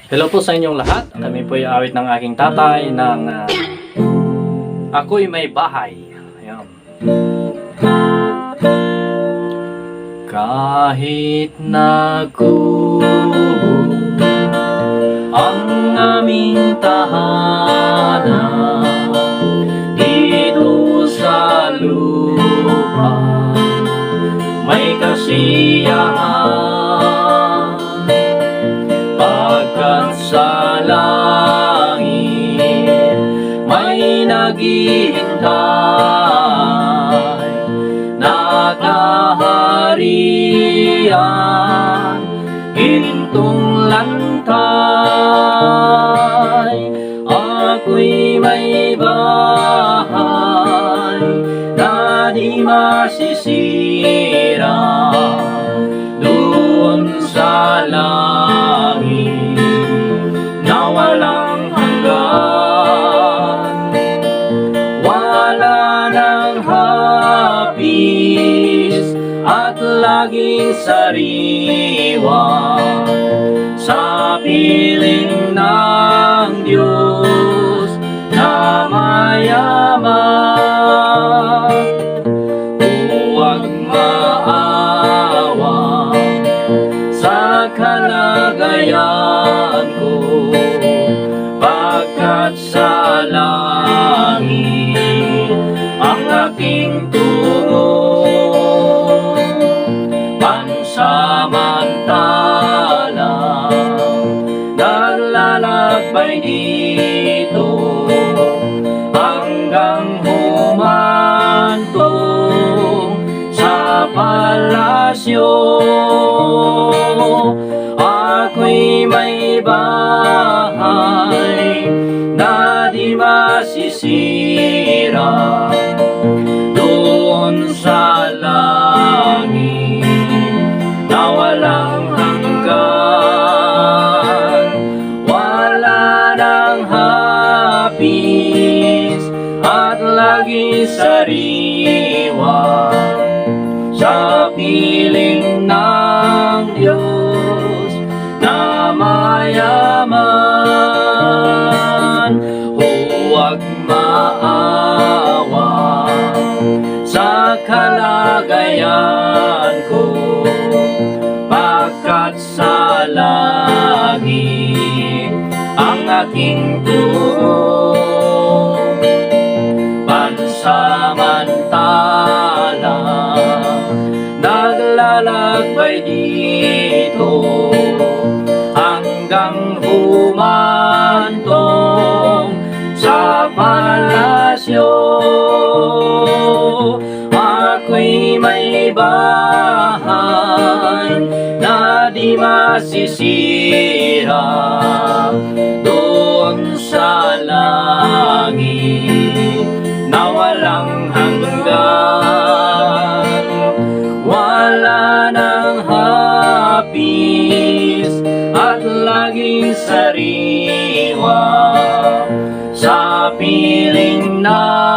Hello po sa inyong lahat. Kami po ay awit ng aking tatay ng Ako'y May Bahay. Ayan. Kahit nagkubo ang aming tahanan dito sa lupa, may kasiyahan pagkat sa langit may naghihintay na kaharian, gintong lantay. Ako'y may bahay na di masisira doon sa langit na walang hanggan. Wala ng hapis at laging sariwa sa piling ng Diyos na mayaman. Huwag maawa sa kalagayan ko, pagkat sa langit ang aking tungo. Pansamantalang naglalakbay dito hanggang humantong sa palasyo. Ako'y may bahay na di masisira doon sa langit na walang hanggan. Wala ng hapis at lagi sariwa sa piling ng Diyos na mayaman. Huwag maawa sa kalagayan ko, pagkat sa langit ang aking tungo. Pansamantala naglalakbay dito hanggang humantong sa palasyo. Ako'y may bahay na di masisira doon sa langit na walang hanggan. Wala ng hapis at laging sariwa sa piling na